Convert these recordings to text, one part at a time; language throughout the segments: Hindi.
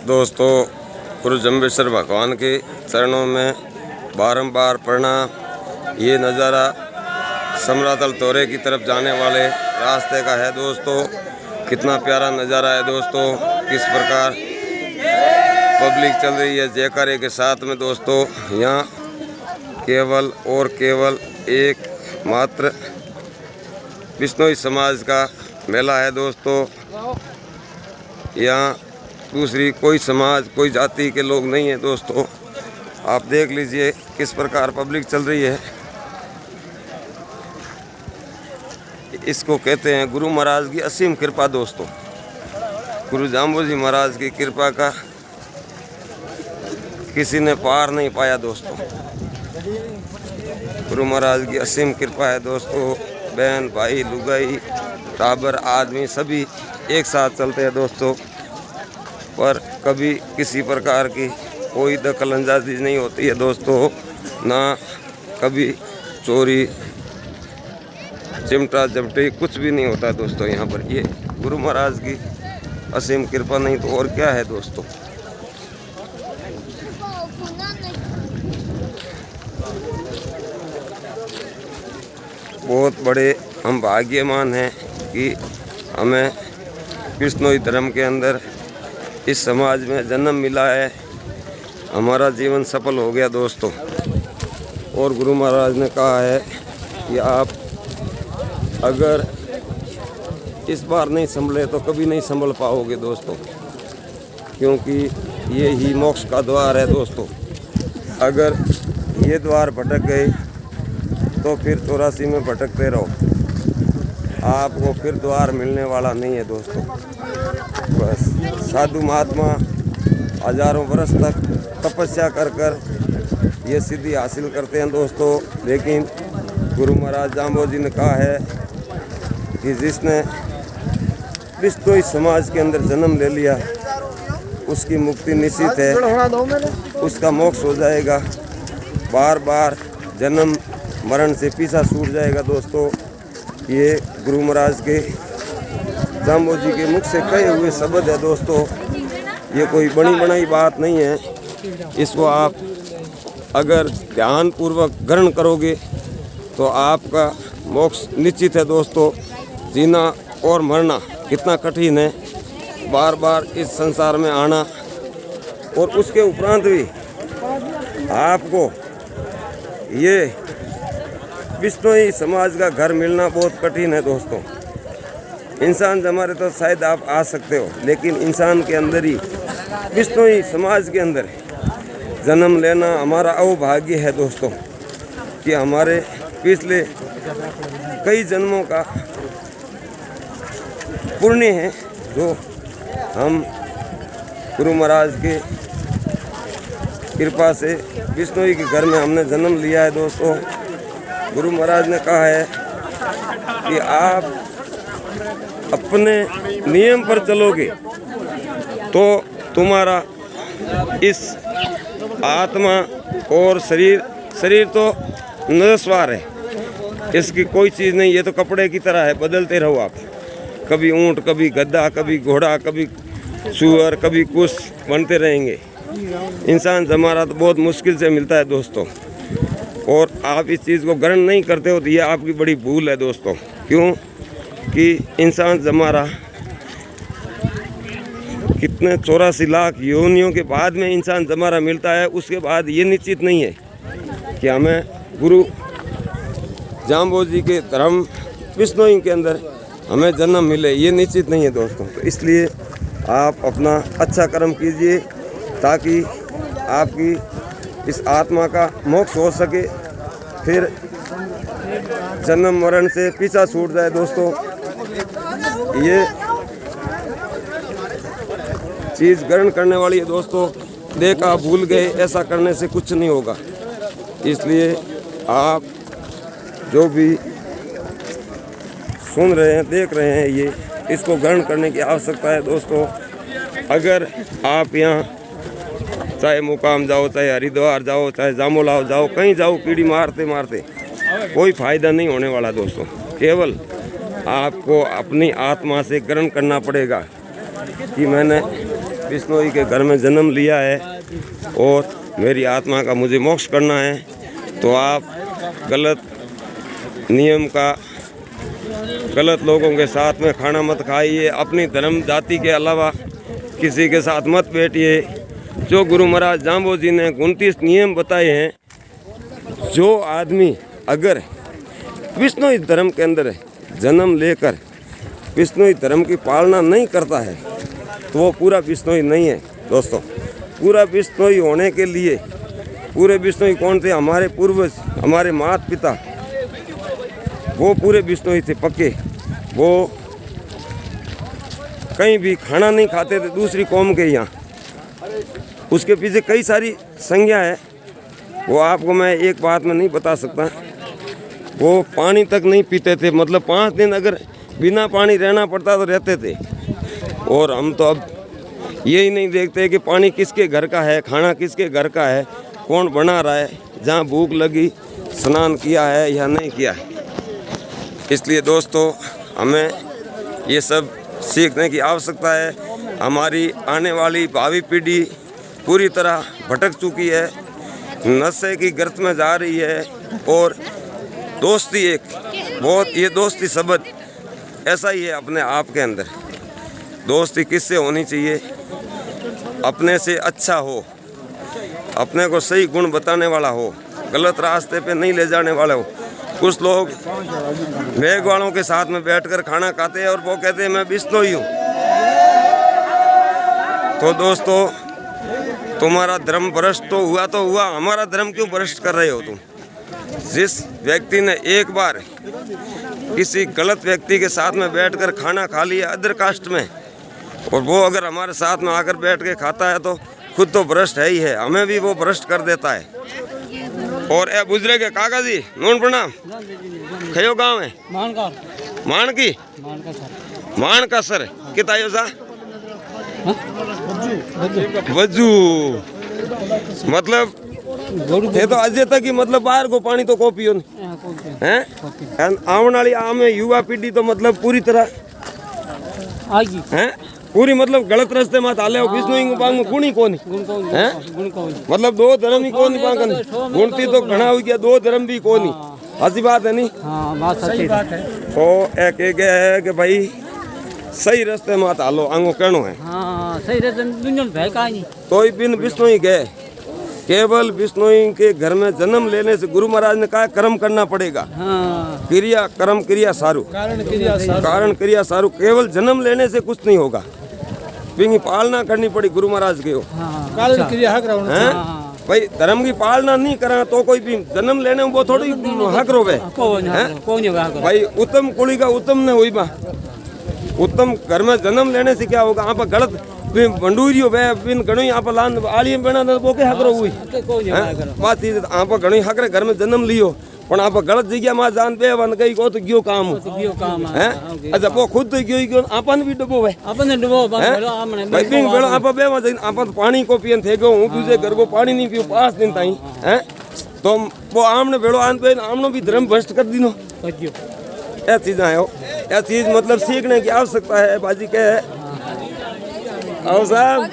दोस्तों, गुरु जम्बेश्वर भगवान के चरणों में बारंबार प्रणाम। ये नज़ारा समरातल तोरे की तरफ जाने वाले रास्ते का है दोस्तों। कितना प्यारा नज़ारा है दोस्तों। किस प्रकार पब्लिक चल रही है जयकारे के साथ में दोस्तों। यहाँ केवल और केवल एक मात्र बिश्नोई समाज का मेला है दोस्तों। यहाँ दूसरी कोई समाज कोई जाति के लोग नहीं है दोस्तों। आप देख लीजिए किस प्रकार पब्लिक चल रही है। इसको कहते हैं गुरु महाराज की असीम कृपा दोस्तों। गुरु जाम्बोजी महाराज की कृपा का किसी ने पार नहीं पाया दोस्तों। गुरु महाराज की असीम कृपा है दोस्तों। बहन भाई लुगाई टाबर आदमी सभी एक साथ चलते हैं दोस्तों। पर कभी किसी प्रकार की कोई दखल अंदाजी नहीं होती है दोस्तों। ना कभी चोरी चिमटा चमटी कुछ भी नहीं होता दोस्तों यहाँ पर। ये गुरु महाराज की असीम कृपा नहीं तो और क्या है दोस्तों। बहुत बड़े हम भाग्यवान हैं कि हमें बिश्नोई धर्म के अंदर इस समाज में जन्म मिला है। हमारा जीवन सफल हो गया दोस्तों। और गुरु महाराज ने कहा है कि आप अगर इस बार नहीं संभले तो कभी नहीं संभल पाओगे दोस्तों, क्योंकि ये ही मोक्ष का द्वार है दोस्तों। अगर ये द्वार भटक गए तो फिर 84 में भटकते रहो, आपको फिर द्वार मिलने वाला नहीं है दोस्तों। बस साधु महात्मा हजारों वर्ष तक तपस्या कर कर ये सिद्धि हासिल करते हैं दोस्तों। लेकिन गुरु महाराज जाम्बोजी ने कहा है कि जिसने बिश्नोई समाज के अंदर जन्म ले लिया उसकी मुक्ति निश्चित है, उसका मोक्ष हो जाएगा। बार बार जन्म मरण से पीछा छूट जाएगा दोस्तों। ये गुरु महाराज के जाम्बोजी के मुख से कहे हुए शब्द है दोस्तों। ये कोई बनी बनाई बात नहीं है। इसको आप अगर ध्यान पूर्वक ग्रहण करोगे तो आपका मोक्ष निश्चित है दोस्तों। जीना और मरना कितना कठिन है, बार बार इस संसार में आना, और उसके उपरांत भी आपको ये बिश्नोई समाज का घर मिलना बहुत कठिन है दोस्तों। इंसान हमारे तो शायद आप आ सकते हो, लेकिन इंसान के अंदर ही बिश्नोई समाज के अंदर जन्म लेना हमारा अवभाग्य है दोस्तों। कि हमारे पिछले कई जन्मों का पुण्य है जो हम गुरु महाराज के कृपा से बिश्नोई के घर में हमने जन्म लिया है दोस्तों। गुरु महाराज ने कहा है कि आप अपने नियम पर चलोगे तो तुम्हारा इस आत्मा और शरीर तो नश्वर है, इसकी कोई चीज़ नहीं। ये तो कपड़े की तरह है, बदलते रहो आप। कभी ऊंट, कभी गद्दा, कभी घोड़ा, कभी सूअर, कभी कुछ बनते रहेंगे। इंसान हमारा तो बहुत मुश्किल से मिलता है दोस्तों। और आप इस चीज़ को ग्रहण नहीं करते हो तो ये आपकी बड़ी भूल है दोस्तों। क्यों कि इंसान हमारा कितने 84 लाख योनियों के बाद में इंसान हमारा मिलता है। उसके बाद ये निश्चित नहीं है कि हमें गुरु जाम्बोजी के धर्म बिश्नोई के अंदर हमें जन्म मिले, ये निश्चित नहीं है दोस्तों। तो इसलिए आप अपना अच्छा कर्म कीजिए ताकि आपकी इस आत्मा का मोक्ष हो सके, फिर जन्म मरण से पीछा छूट जाए दोस्तों। ये चीज़ ग्रहण करने वाली है दोस्तों। देखा भूल गए ऐसा करने से कुछ नहीं होगा। इसलिए आप जो भी सुन रहे हैं देख रहे हैं ये इसको ग्रहण करने की आवश्यकता है दोस्तों। अगर आप यहाँ चाहे मुकाम जाओ, चाहे हरिद्वार जाओ, चाहे जामोलाव जाओ, कहीं जाओ, कीड़ी मारते मारते कोई फ़ायदा नहीं होने वाला दोस्तों। केवल आपको अपनी आत्मा से ग्रहण करना पड़ेगा कि मैंने बिश्नोई के घर में जन्म लिया है और मेरी आत्मा का मुझे मोक्ष करना है, तो आप गलत नियम का, गलत लोगों के साथ में खाना मत खाइए, अपनी धर्म जाति के अलावा किसी के साथ मत बैठिए। जो गुरु महाराज जाम्बो जी ने 29 नियम बताए हैं, जो आदमी अगर बिश्नोई धर्म के अंदर जन्म लेकर बिश्नोई धर्म की पालना नहीं करता है तो वो पूरा बिश्नोई नहीं है दोस्तों। पूरा बिश्नोई होने के लिए, पूरे बिश्नोई कौन थे? हमारे पूर्वज, हमारे माता पिता, वो पूरे बिश्नोई थे पक्के। वो कहीं भी खाना नहीं खाते थे दूसरी कौम के यहाँ। उसके पीछे कई सारी संज्ञा है, वो आपको मैं एक बात में नहीं बता सकता। वो पानी तक नहीं पीते थे, मतलब 5 दिन अगर बिना पानी रहना पड़ता तो रहते थे। और हम तो अब यही नहीं देखते कि पानी किसके घर का है, खाना किसके घर का है, कौन बना रहा है, जहाँ भूख लगी स्नान किया है या नहीं किया है। इसलिए दोस्तों हमें ये सब सीखने की आवश्यकता है। हमारी आने वाली भावी पीढ़ी पूरी तरह भटक चुकी है, नशे की गर्त में जा रही है। और दोस्ती एक बहुत, ये दोस्ती शब्द ऐसा ही है अपने आप के अंदर। दोस्ती किससे होनी चाहिए? अपने से अच्छा हो, अपने को सही गुण बताने वाला हो, गलत रास्ते पे नहीं ले जाने वाला हो। कुछ लोग मेघ वालों के साथ में बैठकर खाना खाते हैं और वो कहते हैं मैं बिश्नोई हूँ। तो दोस्तों तुम्हारा धर्म भ्रष्ट तो हुआ, हमारा धर्म क्यों भ्रष्ट कर रहे हो तुम? जिस व्यक्ति ने एक बार किसी गलत व्यक्ति के साथ में बैठकर खाना खा लिया अदर कास्ट में, और वो अगर हमारे साथ में आकर बैठ के खाता है तो खुद तो भ्रष्ट है ही है, हमें भी वो भ्रष्ट कर देता है। और ए बुजरे के काका जी नोन प्रणाम। खयो गाँव है मान का सर कितायो सा वजू, मतलब ये तो अजय तक ही, मतलब बाहर को पानी तो को पियो हैं। आने वाली आम युवा पीढ़ी तो मतलब पूरी तरह हैं, पूरी मतलब गलत रास्ते में हाले हो। बिश्नोई को पांग गुणी कोनी हैं, मतलब 2 धर्म ही कोनी पांगन, गुणती तो घना हो गया, 2 धर्म भी कोनी। ऐसी बात है नहीं? हाँ बात सच्ची बात है। तो एक है कि भाई सही रास्ते में हालो आंगो कहनो है। हाँ सही रास्ते में दुनिया में भय का नहीं। तो बिन बिश्नोई गए, केवल बिश्नोई के घर में जन्म लेने से गुरु महाराज ने कहा कर्म करना पड़ेगा। हाँ। क्रिया कर्म क्रिया सारू, कारण क्रिया सारू। केवल जन्म लेने से कुछ नहीं होगा, बिंगी पालना करनी पड़ी गुरु महाराज के। कारण क्रिया हक रहो भाई, धर्म की पालना नहीं करा तो कोई भी जन्म लेने में वो थोड़ी हक रोवे भाई। उत्तम कुली का उत्तम ने हुई बा, उत्तम घर में जन्म लेने से क्या होगा? आप गलत बंडूरियो वे बिन गणोई आप लान आलियम बना दे वो के हकरो हुई बात ही। आप गणोई हकरे घर में जन्म लियो पण आप गलत जगह में जान पे वन गई को तो गयो काम है। अच्छा वो खुद तो गयो आपन भी डबो है, आपन ने डबो भाई बिन बेलो आप बे में आपन पानी को पियन थे गयो। हूं दूसरे घर को पानी नहीं पियो 5 दिन ताई हैं, तो वो आमने बेलो आन पे आमनो भी धर्म भ्रष्ट कर दिनो। ये चीज आयो, ये चीज मतलब सीखने की आवश्यकता है बाजी के। आओ साहब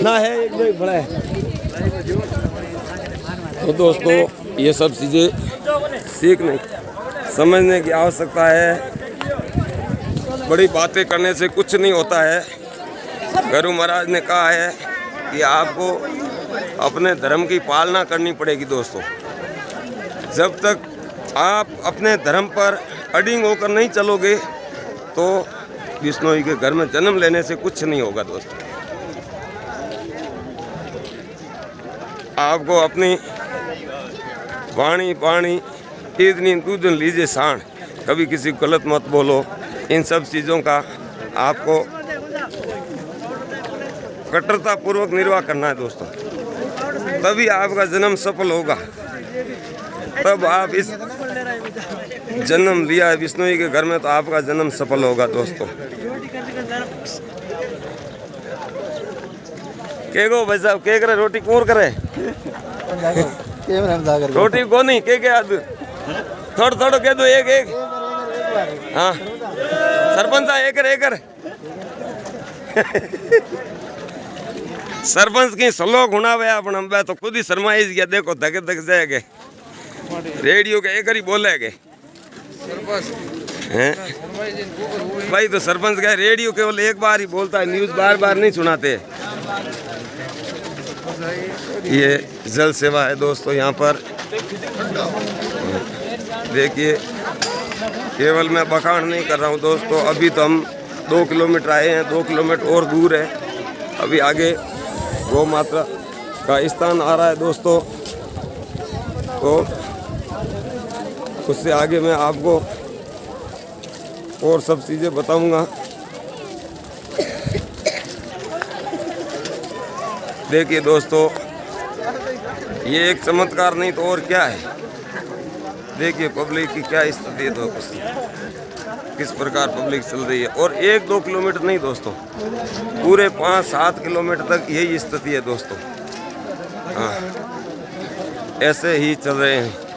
ना है एक दो बड़ा है। तो दोस्तों ये सब चीज़ें सीखने समझने की आवश्यकता है। बड़ी बातें करने से कुछ नहीं होता है। गुरु महाराज ने कहा है कि आपको अपने धर्म की पालना करनी पड़ेगी दोस्तों। जब तक आप अपने धर्म पर अडिंग होकर नहीं चलोगे तो बिश्नोई के घर में जन्म लेने से कुछ नहीं होगा दोस्तों। आपको अपनी वाणी पानी इतनी दूधन लीजिए साण, कभी किसी को गलत मत बोलो। इन सब चीज़ों का आपको कट्टरता पूर्वक निर्वाह करना है दोस्तों, तभी आपका जन्म सफल होगा। तब आप इस जन्म लिया है बिश्नोई के घर में तो आपका जन्म सफल होगा दोस्तों। के गो भाई साहब के करे रोटी कौन करे रोटी को नहीं के थोड़ा थोड़ा कह दो एक एक हाँ सरपंच साहब एकर सरपंच की सलोक हुनावे अपन हम तो खुद ही शर्माइज गया। देखो धक धक जाएगे रेडियो के एक ही बोलेगे हैं भाई। तो सरपंच का रेडियो केवल एक बार ही बोलता है, न्यूज़ बार बार नहीं सुनाते। ये जल सेवा है दोस्तों। यहाँ पर देखिए केवल मैं बखान नहीं कर रहा हूँ दोस्तों। अभी तो हम 2 किलोमीटर आए हैं, 2 किलोमीटर और दूर है। अभी आगे गौ माता का स्थान आ रहा है दोस्तों। तो उससे आगे मैं आपको और सब चीज़ें बताऊंगा। देखिए दोस्तों ये एक चमत्कार नहीं तो और क्या है। देखिए पब्लिक की क्या स्थिति है दोस्तों, किस प्रकार पब्लिक चल रही है। और 1-2 किलोमीटर नहीं दोस्तों, पूरे 5-7 किलोमीटर तक यही स्थिति है दोस्तों। हाँ ऐसे ही चल रहे हैं।